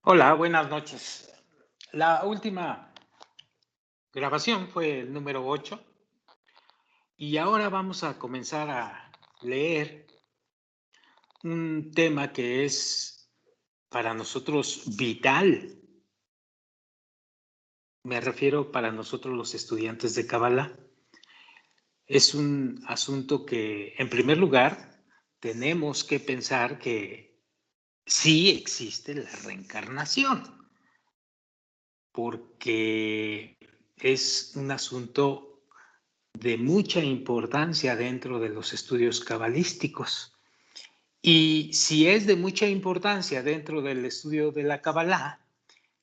Hola, buenas noches. La última grabación fue el número 8 y ahora vamos a comenzar a leer un tema que es para nosotros vital. Me refiero para nosotros los estudiantes de Kabbalah. Es un asunto que, en primer lugar, tenemos que pensar que sí existe la reencarnación, porque es un asunto de mucha importancia dentro de los estudios cabalísticos. Y si es de mucha importancia dentro del estudio de la Kabbalah,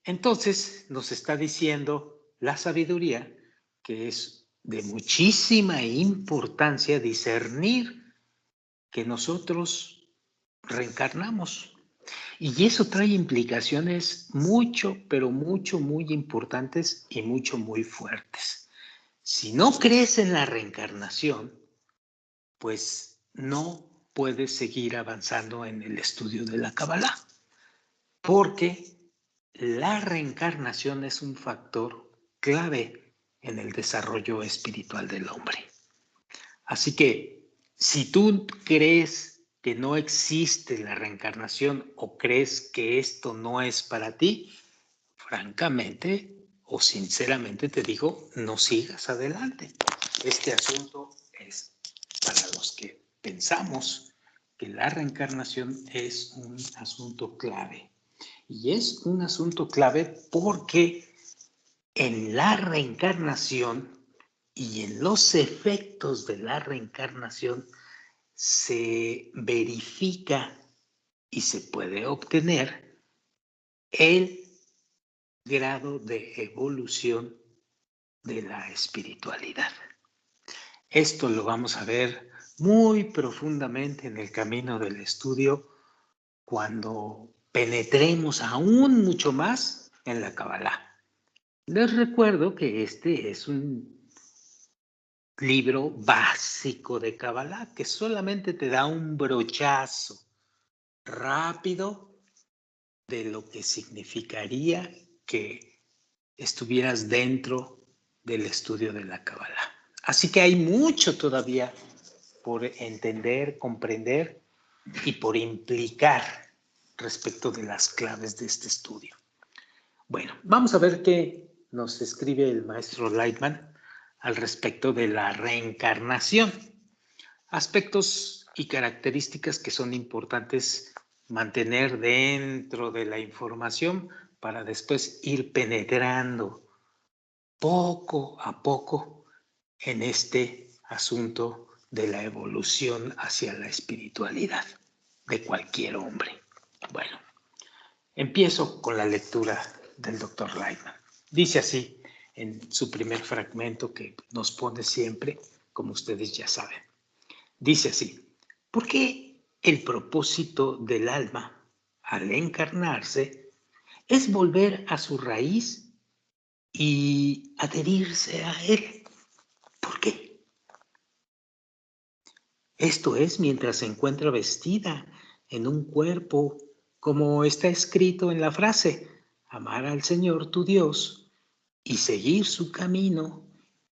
entonces nos está diciendo la sabiduría que es de muchísima importancia discernir que nosotros reencarnamos. Y eso trae implicaciones mucho, pero mucho, muy importantes y mucho, muy fuertes. Si no crees en la reencarnación, pues no puedes seguir avanzando en el estudio de la Kabbalah, porque la reencarnación es un factor clave en el desarrollo espiritual del hombre. Así que si tú crees que no existe la reencarnación o crees que esto no es para ti, francamente o sinceramente te digo, no sigas adelante. Este asunto es para los que pensamos que la reencarnación es un asunto clave. Y es un asunto clave porque en la reencarnación y en los efectos de la reencarnación se verifica y se puede obtener el grado de evolución de la espiritualidad. Esto lo vamos a ver muy profundamente en el camino del estudio cuando penetremos aún mucho más en la Kabbalah. Les recuerdo que este es un libro básico de Kabbalah que solamente te da un brochazo rápido de lo que significaría que estuvieras dentro del estudio de la Kabbalah. Así que hay mucho todavía por entender, comprender y por implicar respecto de las claves de este estudio. Bueno, vamos a ver qué nos escribe el maestro Lightman al respecto de la reencarnación. Aspectos y características que son importantes mantener dentro de la información para después ir penetrando poco a poco en este asunto de la evolución hacia la espiritualidad de cualquier hombre. Bueno, empiezo con la lectura del Dr. Lightman. Dice así en su primer fragmento que nos pone siempre, como ustedes ya saben. Dice así, ¿por qué el propósito del alma al encarnarse es volver a su raíz y adherirse a él? ¿Por qué? Esto es mientras se encuentra vestida en un cuerpo, como está escrito en la frase, amar al Señor tu Dios y seguir su camino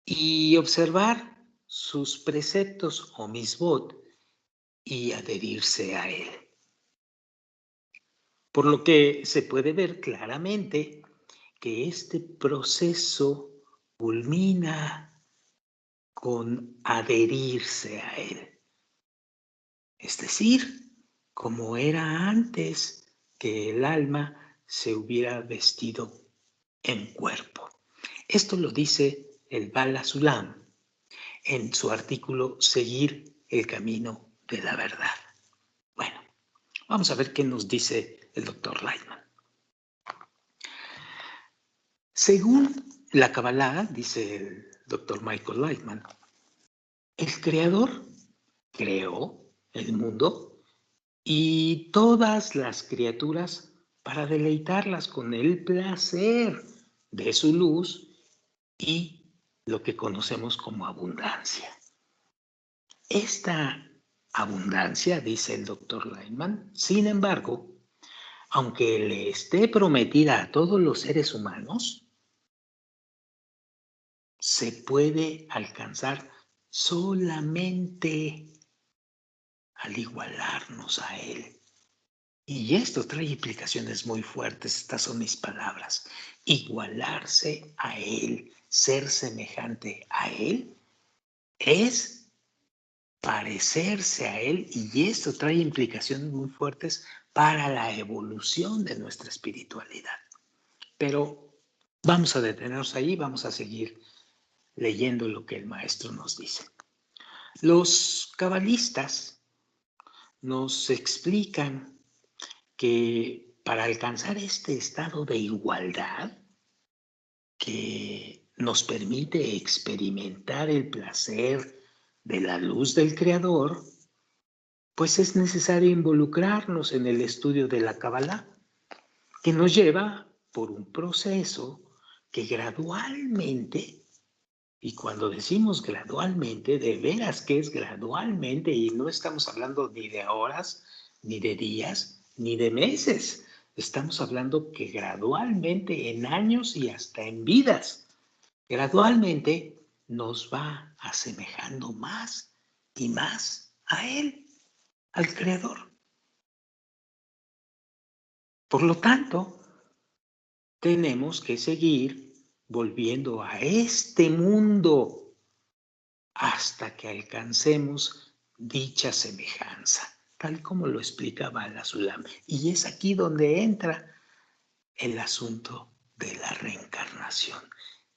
y observar sus preceptos o misbot y adherirse a él. Por lo que se puede ver claramente que este proceso culmina con adherirse a él. Es decir, como era antes que el alma se hubiera vestido en cuerpo. Esto lo dice el Bala Sulam en su artículo Seguir el camino de la verdad. Bueno, vamos a ver qué nos dice el doctor Lightman. Según la Kabbalah, dice el doctor Michael Lightman, el creador creó el mundo y todas las criaturas para deleitarlas con el placer de su luz y lo que conocemos como abundancia. Esta abundancia, dice el doctor Lightman, sin embargo, aunque le esté prometida a todos los seres humanos, se puede alcanzar solamente al igualarnos a Él. Y esto trae implicaciones muy fuertes, estas son mis palabras. Igualarse a Él, ser semejante a Él, es parecerse a Él, y esto trae implicaciones muy fuertes para la evolución de nuestra espiritualidad. Pero vamos a detenernos ahí, vamos a seguir leyendo lo que el maestro nos dice. Los cabalistas nos explican que para alcanzar este estado de igualdad que nos permite experimentar el placer de la luz del Creador, pues es necesario involucrarnos en el estudio de la Kabbalah, que nos lleva por un proceso que gradualmente, y cuando decimos gradualmente, de veras que es gradualmente, y no estamos hablando ni de horas, ni de días, ni de meses. Estamos hablando que gradualmente, en años y hasta en vidas, gradualmente nos va asemejando más y más a Él, al Creador. Por lo tanto, tenemos que seguir volviendo a este mundo hasta que alcancemos dicha semejanza, tal como lo explicaba Al-Sulam. Y es aquí donde entra el asunto de la reencarnación.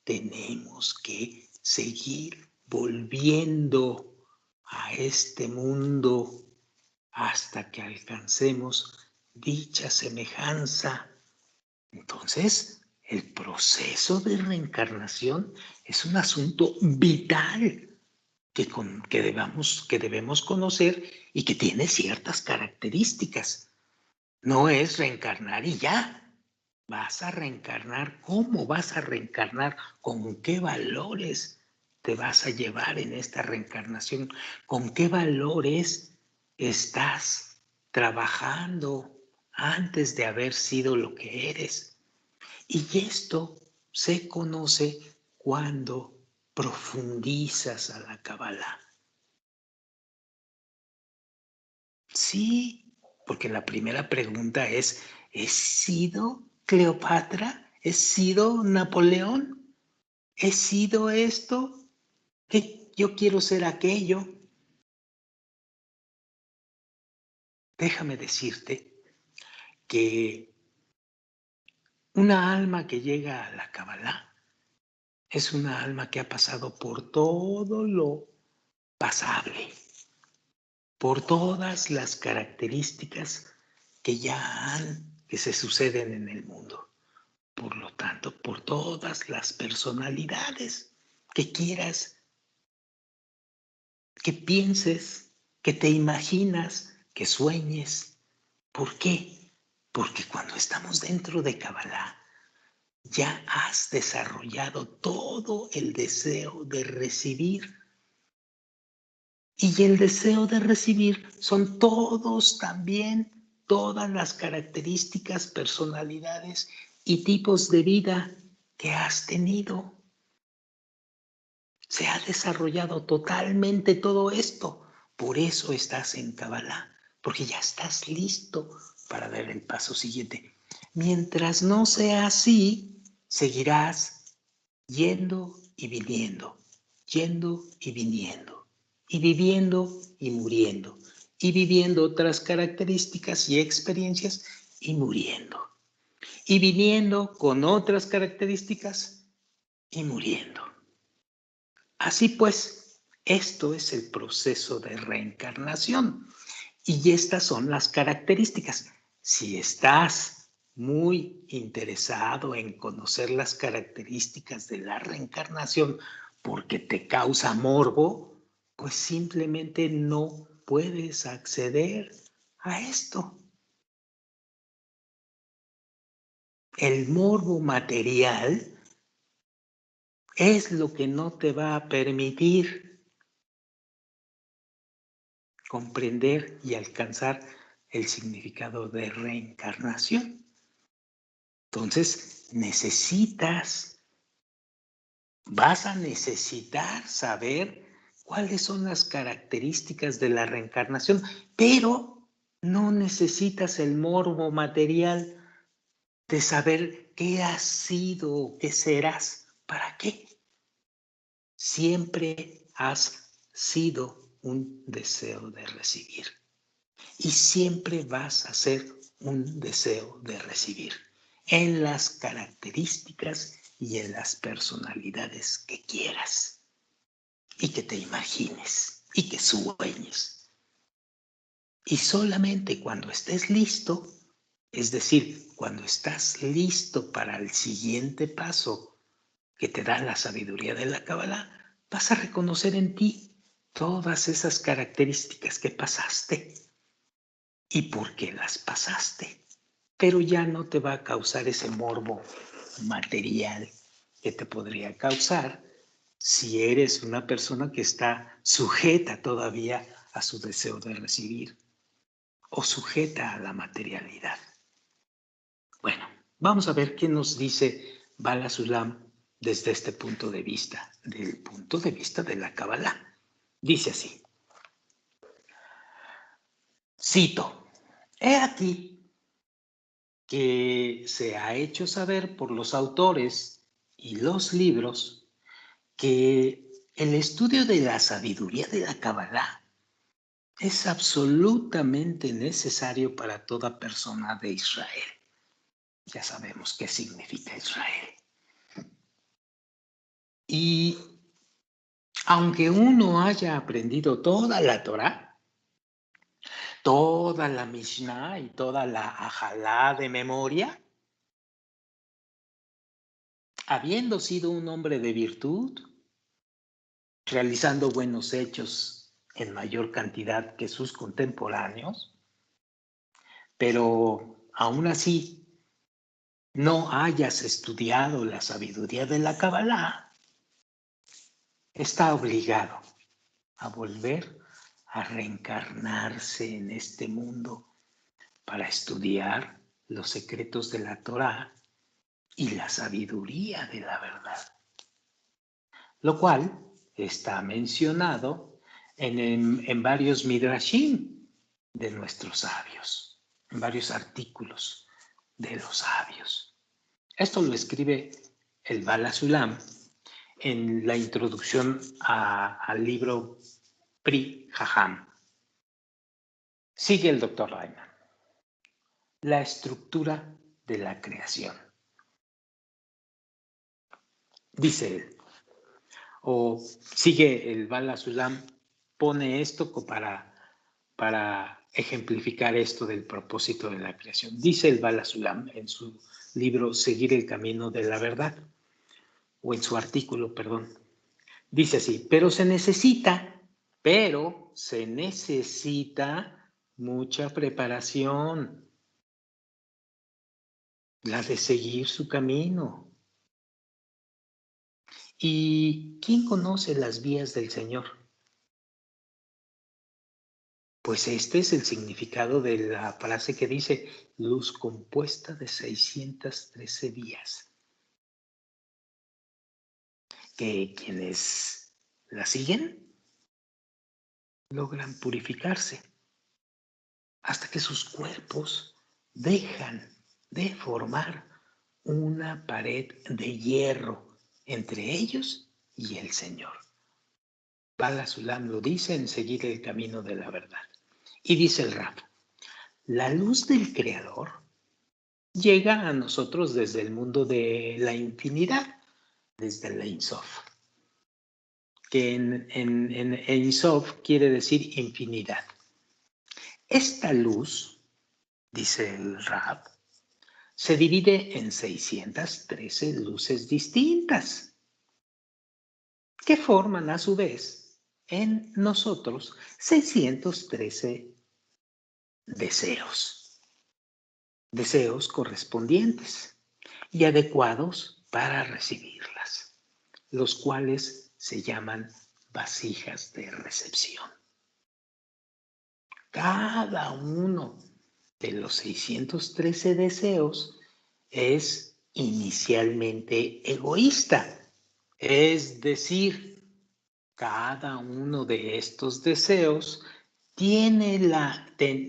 Tenemos que seguir volviendo a este mundo hasta que alcancemos dicha semejanza. Entonces, el proceso de reencarnación es un asunto vital que debemos conocer y que tiene ciertas características. No es reencarnar y ya. Vas a reencarnar. ¿Cómo vas a reencarnar? ¿Con qué valores te vas a llevar en esta reencarnación? ¿Con qué valores estás trabajando antes de haber sido lo que eres? Y esto se conoce cuando profundizas a la Kabbalah. Sí, porque la primera pregunta es, ¿he sido Cleopatra? ¿He sido Napoleón? ¿He sido esto? ¿Que yo quiero ser aquello? Déjame decirte que una alma que llega a la Kabbalah es una alma que ha pasado por todo lo pasable, por todas las características que se suceden en el mundo. Por lo tanto, por todas las personalidades que quieras, que pienses, que te imaginas, que sueñes. ¿Por qué? Porque cuando estamos dentro de Kabbalah, ya has desarrollado todo el deseo de recibir. Y el deseo de recibir son todas las características, personalidades y tipos de vida que has tenido. Se ha desarrollado totalmente todo esto. Por eso estás en Kabbalah, porque ya estás listo para dar el paso siguiente. Mientras no sea así, seguirás yendo y viniendo, yendo y viniendo, y viviendo y muriendo, y viviendo otras características y experiencias y muriendo, y viniendo con otras características y muriendo. Así pues, esto es el proceso de reencarnación y estas son las características. Si estás muy interesado en conocer las características de la reencarnación porque te causa morbo, pues simplemente no puedes acceder a esto. El morbo material es lo que no te va a permitir comprender y alcanzar el significado de reencarnación. Entonces, vas a necesitar saber cuáles son las características de la reencarnación, pero no necesitas el morbo material de saber qué has sido, qué serás, ¿para qué? Siempre has sido un deseo de recibir y siempre vas a ser un deseo de recibir en las características y en las personalidades que quieras y que te imagines y que sueñes. Y solamente cuando estés listo, es decir, cuando estás listo para el siguiente paso que te da la sabiduría de la Kabbalah, vas a reconocer en ti todas esas características que pasaste y por qué las pasaste. Pero ya no te va a causar ese morbo material que te podría causar si eres una persona que está sujeta todavía a su deseo de recibir o sujeta a la materialidad. Bueno, vamos a ver qué nos dice Bala Sulam desde este punto de vista, del punto de vista de la Kabbalah. Dice así, cito, he aquí que se ha hecho saber por los autores y los libros que el estudio de la sabiduría de la Kabbalah es absolutamente necesario para toda persona de Israel. Ya sabemos qué significa Israel. Y aunque uno haya aprendido toda la Torá, toda la Mishnah y toda la Ajalá de memoria, habiendo sido un hombre de virtud, realizando buenos hechos en mayor cantidad que sus contemporáneos, pero aún así no hayas estudiado la sabiduría de la Kabbalah, está obligado a volver a reencarnarse en este mundo para estudiar los secretos de la Torá y la sabiduría de la verdad, lo cual está mencionado en varios midrashim de nuestros sabios, en varios artículos de los sabios. Esto lo escribe el Bala Sulam en la introducción al libro Pri Jajam. Sigue el doctor Reimann. La estructura de la creación. Dice él, o sigue el Bala Sulam, pone esto para ejemplificar esto del propósito de la creación. Dice el Bala Sulam en su libro Seguir el camino de la verdad, o en su artículo, perdón. Dice así, pero se necesita mucha preparación, la de seguir su camino. ¿Y quién conoce las vías del Señor? Pues este es el significado de la frase que dice, luz compuesta de 613 vías. Que quienes la siguen logran purificarse hasta que sus cuerpos dejan de formar una pared de hierro entre ellos y el Señor. Bala Sulam lo dice en Seguir el camino de la verdad. Y dice el Rab, la luz del Creador llega a nosotros desde el mundo de la infinidad, desde el Ein Sof, que en Ein Sof quiere decir infinidad. Esta luz, dice el Rab, se divide en 613 luces distintas, que forman a su vez en nosotros 613 deseos correspondientes y adecuados para recibirlas, los cuales se llaman vasijas de recepción. Cada uno de los 613 deseos es inicialmente egoísta. Es decir, cada uno de estos deseos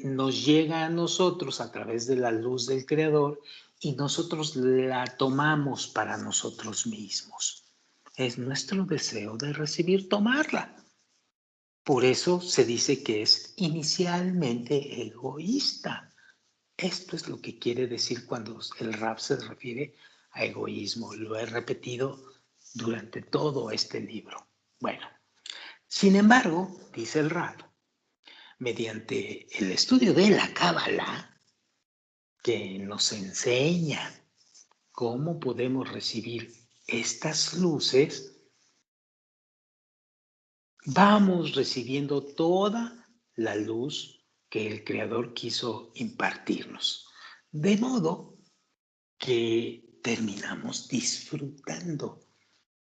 nos llega a nosotros a través de la luz del Creador y nosotros la tomamos para nosotros mismos. Es nuestro deseo de recibir, tomarla. Por eso se dice que es inicialmente egoísta. Esto es lo que quiere decir cuando el Rab se refiere a egoísmo. Lo he repetido durante todo este libro. Bueno, sin embargo, dice el Rab, mediante el estudio de la Cábala, que nos enseña cómo podemos recibir estas luces, vamos recibiendo toda la luz que el Creador quiso impartirnos. De modo que terminamos disfrutando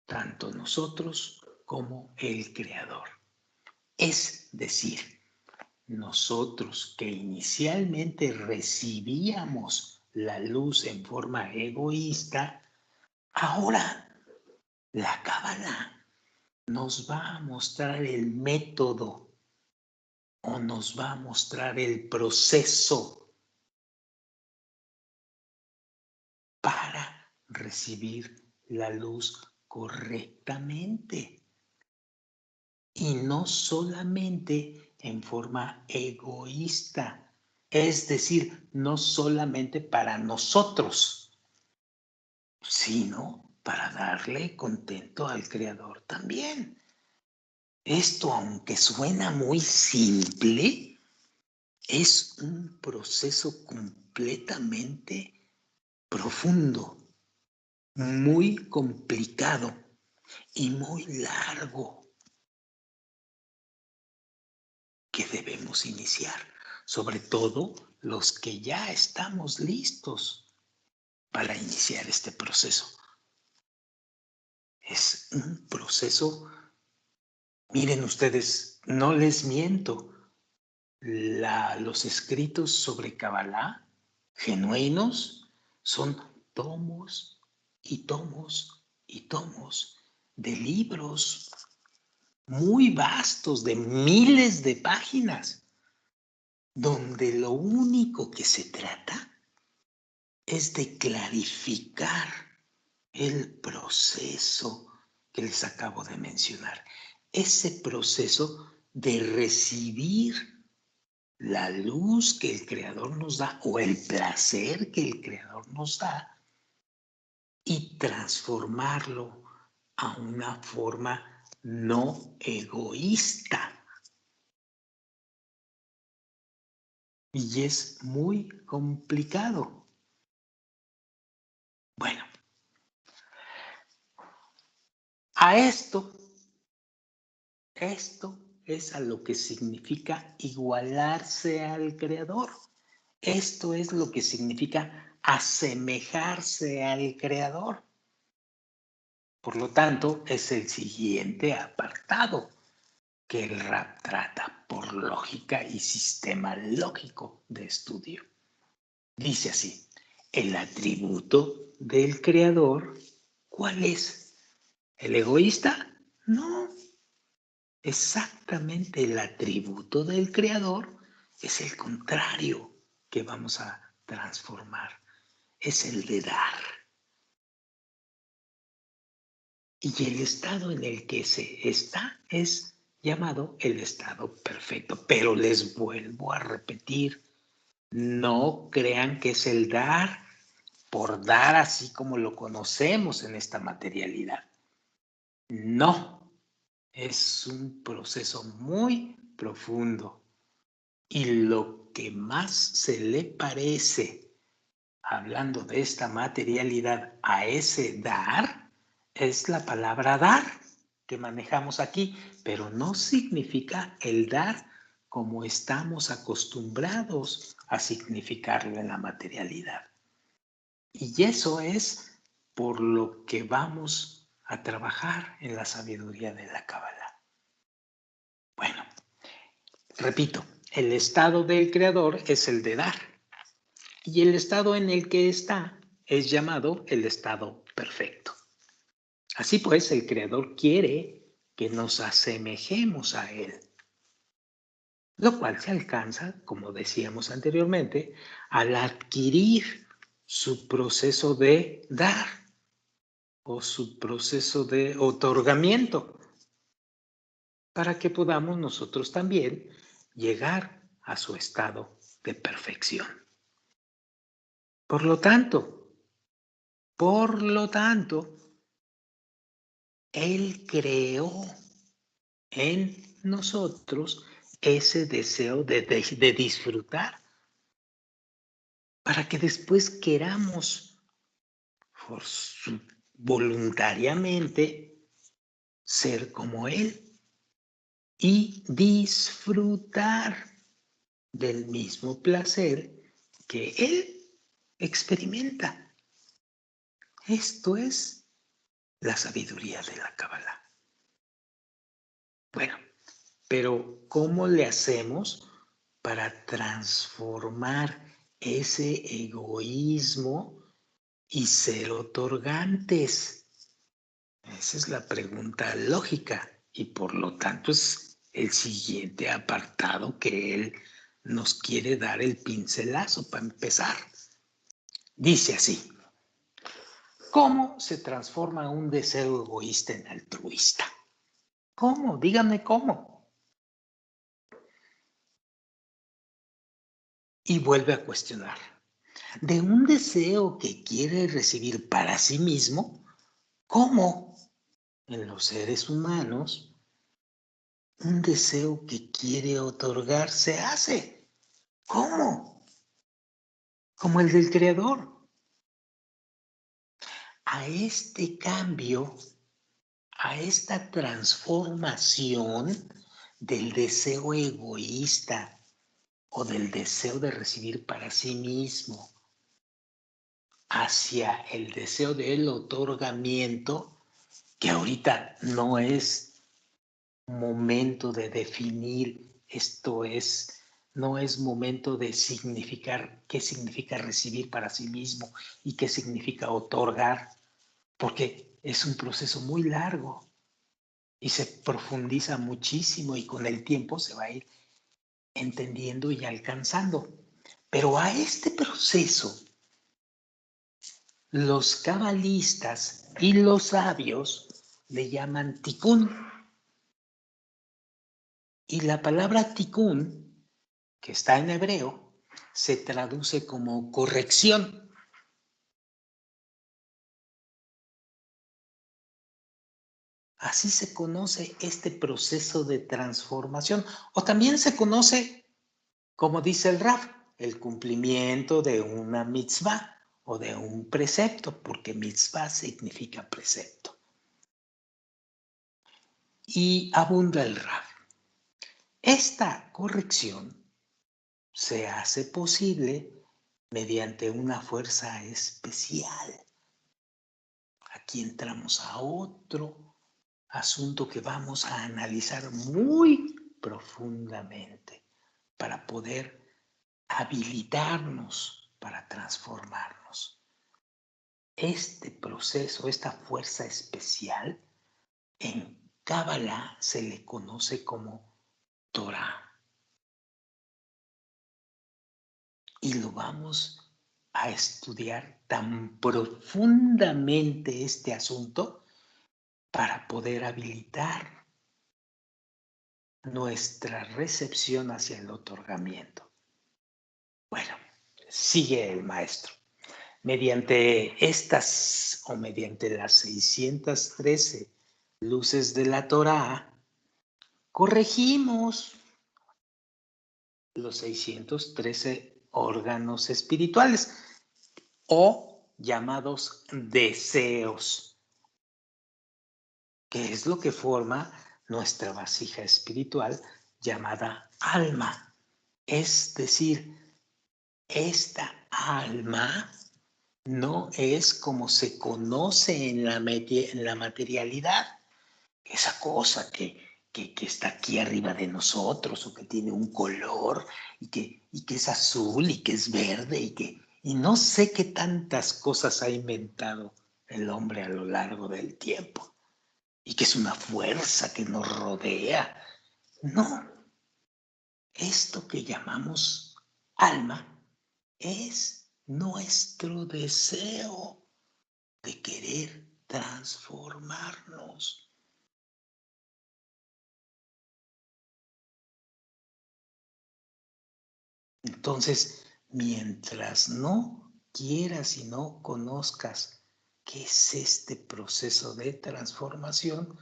tanto nosotros como el Creador. Es decir, nosotros que inicialmente recibíamos la luz en forma egoísta, ahora la Cábala nos va a mostrar el método o nos va a mostrar el proceso para recibir la luz correctamente. Y no solamente en forma egoísta, es decir, no solamente para nosotros, sino para darle contento al Creador también. Esto, aunque suena muy simple, es un proceso completamente profundo, muy complicado y muy largo que debemos iniciar, sobre todo los que ya estamos listos para iniciar este proceso. Es un proceso, miren ustedes, no les miento, los escritos sobre Kabbalah genuinos son tomos y tomos y tomos de libros muy vastos, de miles de páginas, donde lo único que se trata es de clarificar el proceso que les acabo de mencionar. Ese proceso de recibir la luz que el Creador nos da o el placer que el Creador nos da y transformarlo a una forma no egoísta. Y es muy complicado. Bueno, a esto es a lo que significa igualarse al Creador. Esto es lo que significa asemejarse al Creador. Por lo tanto, es el siguiente apartado que el Rab trata por lógica y sistema lógico de estudio. Dice así, el atributo del Creador, ¿cuál es? ¿El egoísta? No. Exactamente el atributo del Creador es el contrario que vamos a transformar. Es el de dar. Y el estado en el que se está es llamado el estado perfecto. Pero les vuelvo a repetir, no crean que es el dar por dar así como lo conocemos en esta materialidad. No, es un proceso muy profundo. Y lo que más se le parece, hablando de esta materialidad, a ese dar, es la palabra dar que manejamos aquí, pero no significa el dar como estamos acostumbrados a significarlo en la materialidad. Y eso es por lo que vamos a trabajar en la sabiduría de la Cábala. Bueno, repito, el estado del Creador es el de dar. Y el estado en el que está es llamado el estado perfecto. Así pues, el Creador quiere que nos asemejemos a Él, lo cual se alcanza, como decíamos anteriormente, al adquirir su proceso de dar o su proceso de otorgamiento, para que podamos nosotros también llegar a su estado de perfección. Por lo tanto, Él creó en nosotros ese deseo de disfrutar, para que después queramos voluntariamente ser como Él y disfrutar del mismo placer que Él experimenta. Esto es la sabiduría de la Cábala. Bueno, pero ¿cómo le hacemos para transformar ese egoísmo y ser otorgantes? Esa es la pregunta lógica y por lo tanto es el siguiente apartado que él nos quiere dar el pincelazo para empezar. Dice así: ¿cómo se transforma un deseo egoísta en altruista? ¿Cómo? Díganme cómo. Y vuelve a cuestionar. De un deseo que quiere recibir para sí mismo, ¿cómo? En los seres humanos, un deseo que quiere otorgar se hace. ¿Cómo? Como el del Creador. A este cambio, a esta transformación del deseo egoísta o del deseo de recibir para sí mismo hacia el deseo del otorgamiento, que ahorita no es momento de definir, no es momento de significar qué significa recibir para sí mismo y qué significa otorgar, porque es un proceso muy largo y se profundiza muchísimo y con el tiempo se va a ir entendiendo y alcanzando. Pero a este proceso, los cabalistas y los sabios le llaman tikkun. Y la palabra tikkun, que está en hebreo, se traduce como corrección. Así se conoce este proceso de transformación. O también se conoce, como dice el Raf, el cumplimiento de una mitzvah o de un precepto, porque mitzvah significa precepto. Y abunda el Raf. Esta corrección se hace posible mediante una fuerza especial. Aquí entramos a otro asunto que vamos a analizar muy profundamente para poder habilitarnos para transformarnos. Este proceso, esta fuerza especial, en Cábala se le conoce como Torah. Y lo vamos a estudiar tan profundamente este asunto para poder habilitar nuestra recepción hacia el otorgamiento. Bueno, sigue el maestro. Mediante estas o mediante las 613 luces de la Torá, corregimos los 613 órganos espirituales o llamados deseos, que es lo que forma nuestra vasija espiritual llamada alma. Es decir, esta alma no es como se conoce en la materialidad, esa cosa que está aquí arriba de nosotros o que tiene un color y que es azul y que es verde y Y no sé qué tantas cosas ha inventado el hombre a lo largo del tiempo. Y que es una fuerza que nos rodea. No. Esto que llamamos alma es nuestro deseo de querer transformarnos. Entonces, mientras no quieras y no conozcas qué es este proceso de transformación,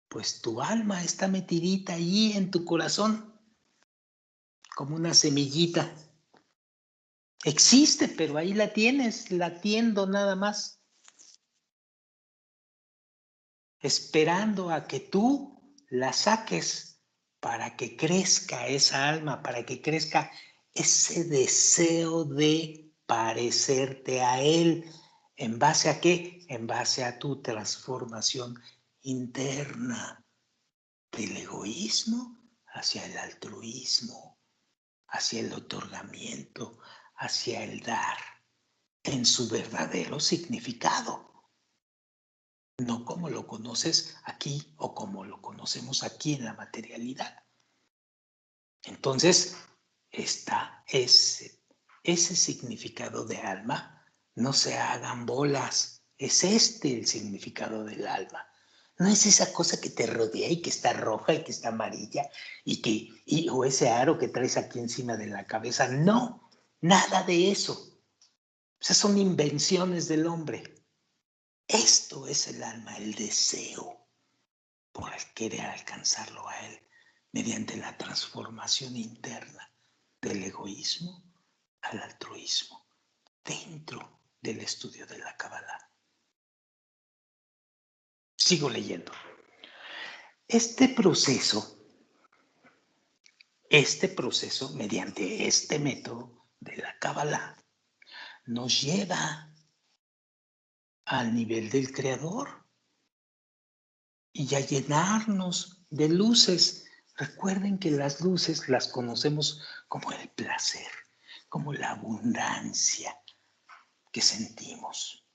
pues tu alma está metidita allí en tu corazón, como una semillita. Existe, pero ahí la tienes, latiendo nada más, esperando a que tú la saques para que crezca esa alma, para que crezca ese deseo de parecerte a Él. ¿En base a qué? En base a tu transformación interna del egoísmo hacia el altruismo, hacia el otorgamiento, hacia el dar, en su verdadero significado. No como lo conoces aquí o como lo conocemos aquí en la materialidad. Entonces, ese significado de alma, no se hagan bolas. Es este el significado del alma. No es esa cosa que te rodea y que está roja y que está amarilla o ese aro que traes aquí encima de la cabeza. No, nada de eso. Esas son invenciones del hombre. Esto es el alma, el deseo por querer alcanzarlo a Él mediante la transformación interna del egoísmo al altruismo dentro del estudio de la Kabbalah. Sigo leyendo. Este proceso, mediante este método de la Kabbalah, nos lleva al nivel del Creador y a llenarnos de luces. Recuerden que las luces las conocemos como el placer, como la abundancia que sentimos.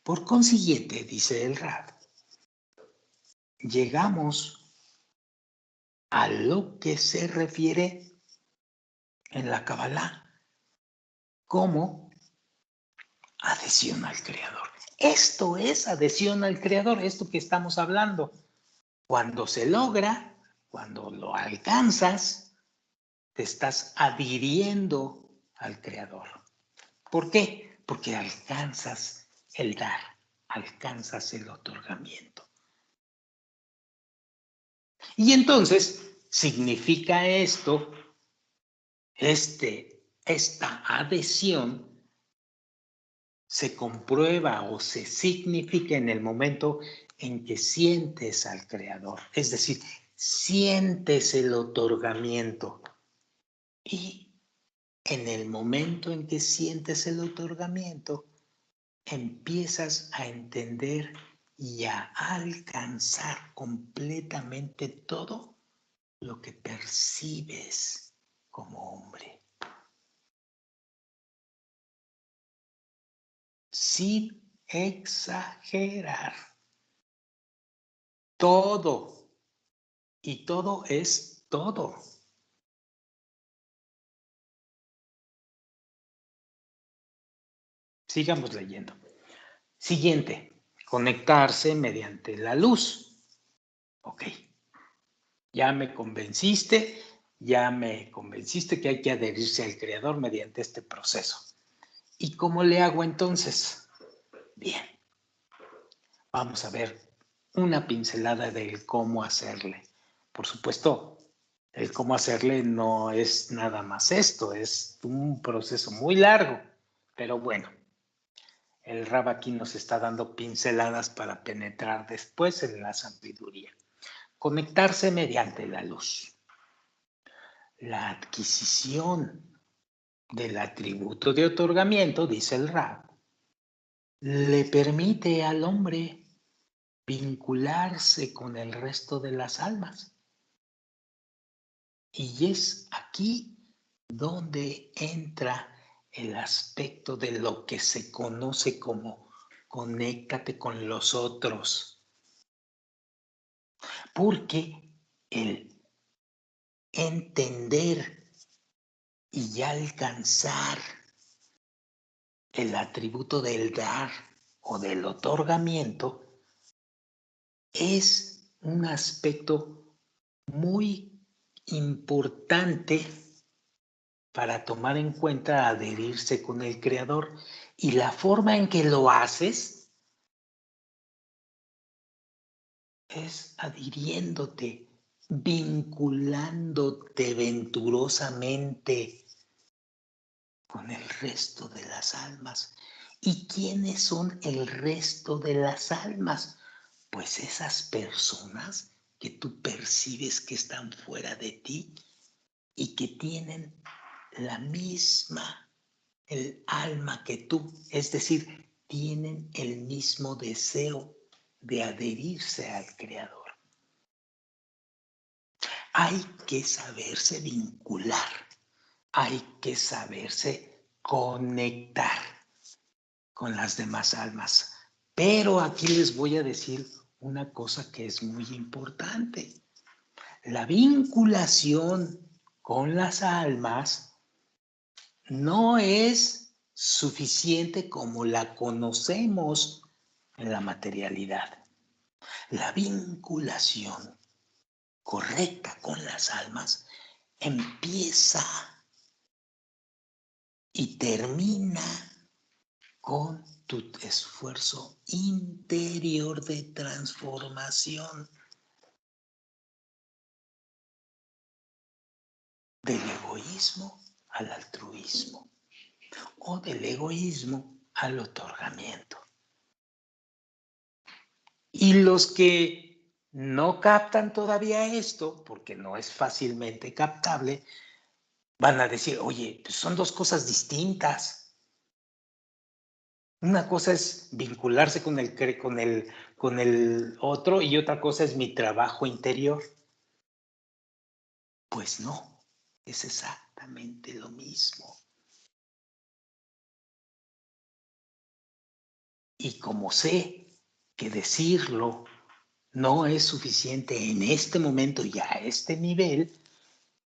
Por consiguiente, dice el Rab, llegamos a lo que se refiere en la Kabbalah como adhesión al Creador. Esto es adhesión al Creador, esto que estamos hablando. Cuando se logra, cuando lo alcanzas, te estás adhiriendo al Creador. ¿Por qué? Porque alcanzas el dar, alcanzas el otorgamiento. Y entonces significa esto, esta adhesión se comprueba o se significa en el momento en que sientes al Creador, es decir, sientes el otorgamiento. Y en el momento en que sientes el otorgamiento, empiezas a entender y a alcanzar completamente todo lo que percibes como hombre. Sin exagerar. Todo. Y todo es todo. Sigamos leyendo. Siguiente. Conectarse mediante la luz. Ok. Ya me convenciste que hay que adherirse al Creador mediante este proceso. ¿Y cómo le hago entonces? Bien, vamos a ver una pincelada del cómo hacerle. Por supuesto, el cómo hacerle no es nada más esto, es un proceso muy largo, pero bueno, el Rab aquí nos está dando pinceladas para penetrar después en la sabiduría. Conectarse mediante la luz. La adquisición del atributo de otorgamiento, dice el Rab, le permite al hombre vincularse con el resto de las almas. Y es aquí donde entra el aspecto de lo que se conoce como conéctate con los otros. Porque el entender y alcanzar el atributo del dar o del otorgamiento es un aspecto muy importante para tomar en cuenta adherirse con el Creador. Y la forma en que lo haces es adhiriéndote, vinculándote venturosamente con el resto de las almas. ¿Y quiénes son el resto de las almas? Pues esas personas que tú percibes que están fuera de ti y que tienen la misma, el alma que tú, es decir, tienen el mismo deseo de adherirse al Creador. Hay que saberse vincular, hay que saberse conectar con las demás almas. Pero aquí les voy a decir una cosa que es muy importante. La vinculación con las almas no es suficiente como la conocemos en la materialidad. La vinculación correcta con las almas empieza y termina con tu esfuerzo interior de transformación del egoísmo al altruismo o del egoísmo al otorgamiento. Y los que no captan todavía esto, porque no es fácilmente captable, van a decir, oye, pues son dos cosas distintas. Una cosa es vincularse con el otro y otra cosa es mi trabajo interior. Pues no, es exactamente lo mismo. Y como sé que decirlo no es suficiente en este momento y a este nivel,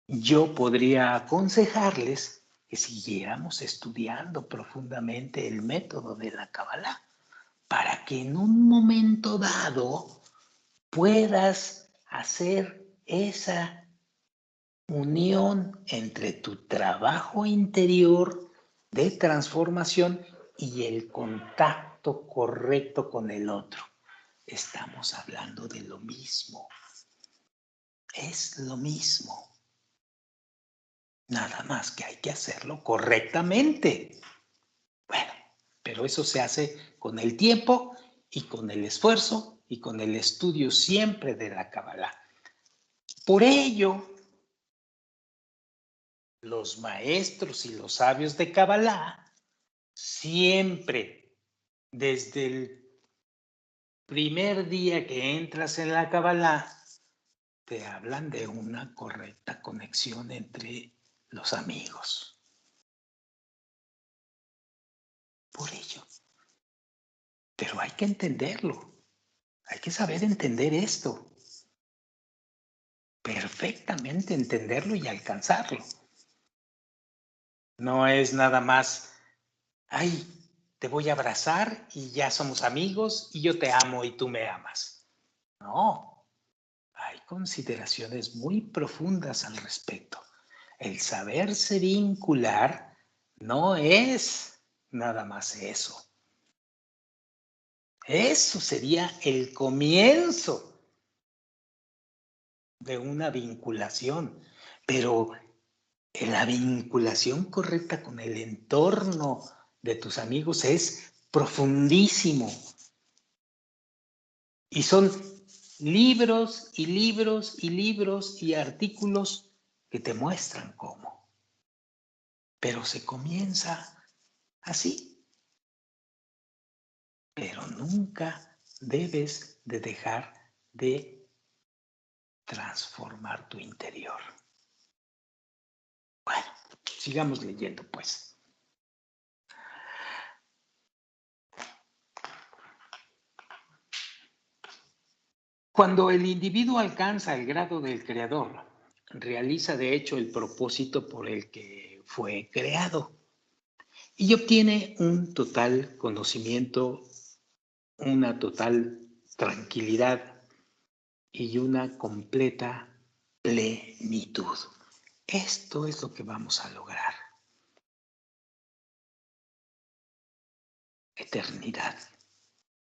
yo podría aconsejarles que siguiéramos estudiando profundamente el método de la Kabbalah para que en un momento dado puedas hacer esa unión entre tu trabajo interior de transformación y el contacto correcto con el otro. Estamos hablando de lo mismo. Es lo mismo. Nada más que hay que hacerlo correctamente. Bueno, pero eso se hace con el tiempo y con el esfuerzo y con el estudio siempre de la Kabbalah. Por ello, los maestros y los sabios de Kabbalah siempre, desde el primer día que entras en la Kabbalah, te hablan de una correcta conexión entre los amigos. Por ello. Pero hay que entenderlo. Hay que saber entender esto. Perfectamente entenderlo y alcanzarlo. No es nada más, ay, te voy a abrazar y ya somos amigos y yo te amo y tú me amas. No, hay consideraciones muy profundas al respecto. El saberse vincular no es nada más eso. Eso sería el comienzo de una vinculación, pero la vinculación correcta con el entorno de tus amigos es profundísimo. Y son libros y libros y libros y artículos que te muestran cómo. Pero se comienza así. Pero nunca debes de dejar de transformar tu interior. Bueno, Sigamos leyendo, pues. Cuando el individuo alcanza el grado del creador, realiza de hecho el propósito por el que fue creado y obtiene un total conocimiento, una total tranquilidad y una completa plenitud. Esto es lo que vamos a lograr. Eternidad.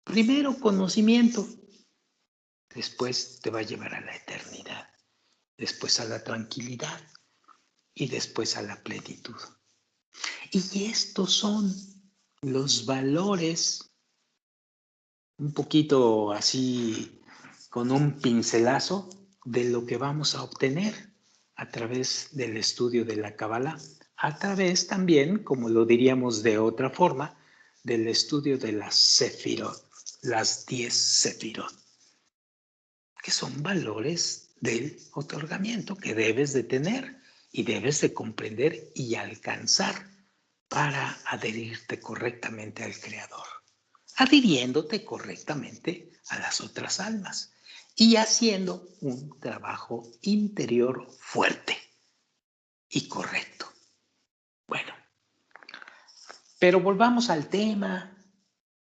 Primero conocimiento, después te va a llevar a la eternidad, después a la tranquilidad y después a la plenitud. Y estos son los valores, un poquito así, con un pincelazo de lo que vamos a obtener a través del estudio de la Kabbalah, a través también, como lo diríamos de otra forma, del estudio de las Sefirot, las 10 Sefirot, que son valores del otorgamiento que debes de tener y debes de comprender y alcanzar para adherirte correctamente al Creador, adhiriéndote correctamente a las otras almas y haciendo un trabajo interior fuerte y correcto. Bueno, pero volvamos al tema,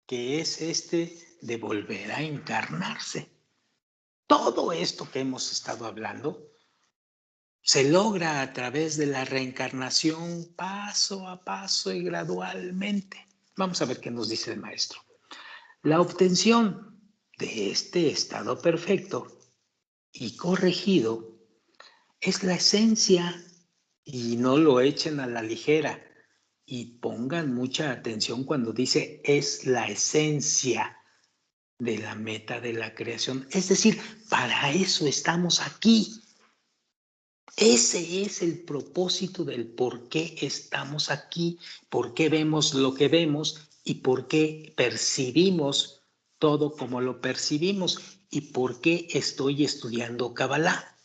que es este de volver a encarnarse. Todo esto que hemos estado hablando se logra a través de la reencarnación paso a paso y gradualmente. Vamos a ver qué nos dice el maestro. La obtención de este estado perfecto y corregido es la esencia, y no lo echen a la ligera y pongan mucha atención cuando dice es la esencia de la meta de la creación. Es decir, para eso estamos aquí. Ese es el propósito del por qué estamos aquí, por qué vemos lo que vemos y por qué percibimos todo como lo percibimos y por qué estoy estudiando Kabbalah.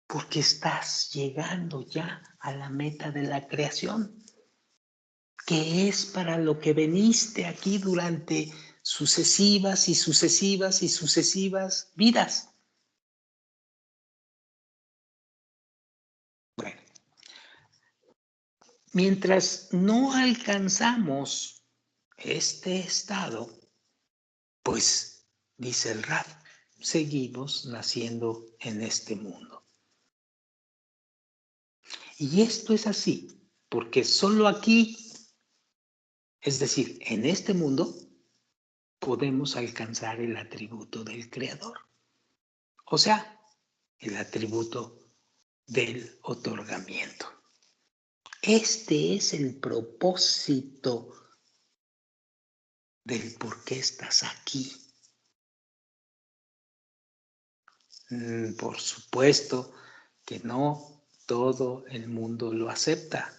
Porque estás llegando ya a la meta de la creación, que es para lo que veniste aquí durante sucesivas y sucesivas y sucesivas vidas. Bueno, mientras no alcanzamos este estado, pues, dice el Rab, seguimos naciendo en este mundo. Y esto es así, porque solo aquí, es decir, en este mundo, podemos alcanzar el atributo del Creador. O sea, el atributo del otorgamiento. Este es el propósito del por qué estás aquí. Por supuesto que no todo el mundo lo acepta.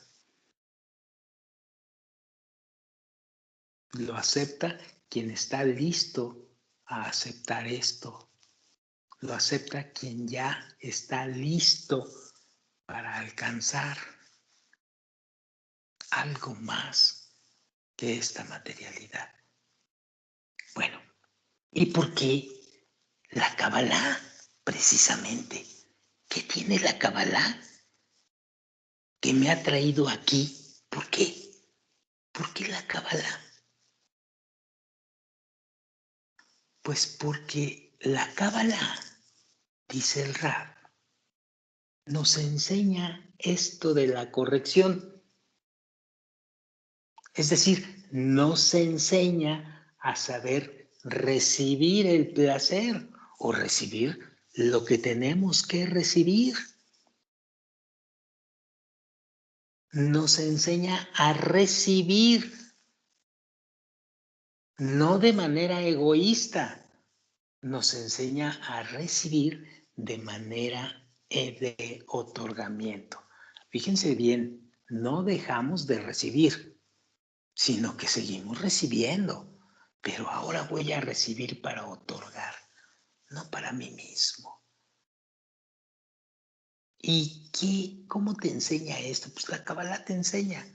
Lo acepta quien está listo a aceptar esto. Lo acepta quien ya está listo para alcanzar algo más que esta materialidad. Bueno, ¿y por qué la Kabbalah? Precisamente, ¿qué tiene la Kabbalah que me ha traído aquí? ¿Por qué? ¿Por qué la Kabbalah? Pues porque la Kabbalah, dice el Rab, nos enseña esto de la corrección. Es decir, nos enseña a saber recibir el placer o recibir lo que tenemos que recibir. Nos enseña a recibir, no de manera egoísta, nos enseña a recibir de manera de otorgamiento. Fíjense bien, no dejamos de recibir, sino que seguimos recibiendo, pero ahora voy a recibir para otorgar, no para mí mismo. ¿Y cómo te enseña esto? Pues la Kabbalah te enseña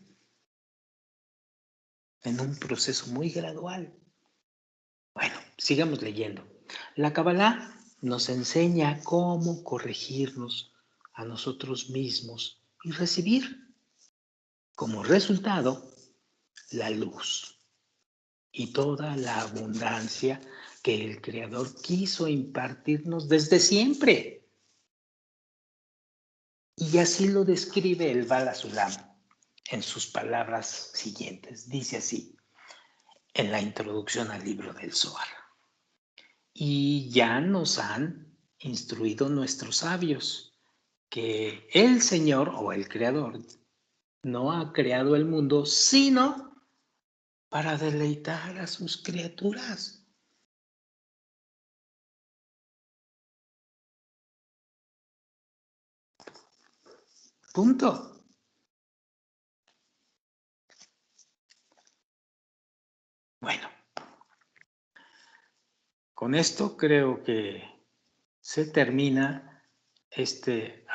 en un proceso muy gradual. Bueno, sigamos leyendo. La Kabbalah nos enseña cómo corregirnos a nosotros mismos y recibir como resultado la luz y toda la abundancia que el Creador quiso impartirnos desde siempre. Y así lo describe el Bala Sulam en sus palabras siguientes. Dice así, en la introducción al libro del Zohar. Y ya nos han instruido nuestros sabios que el Señor o el Creador no ha creado el mundo sino para deleitar a sus criaturas. Punto. Bueno, con esto creo que se termina este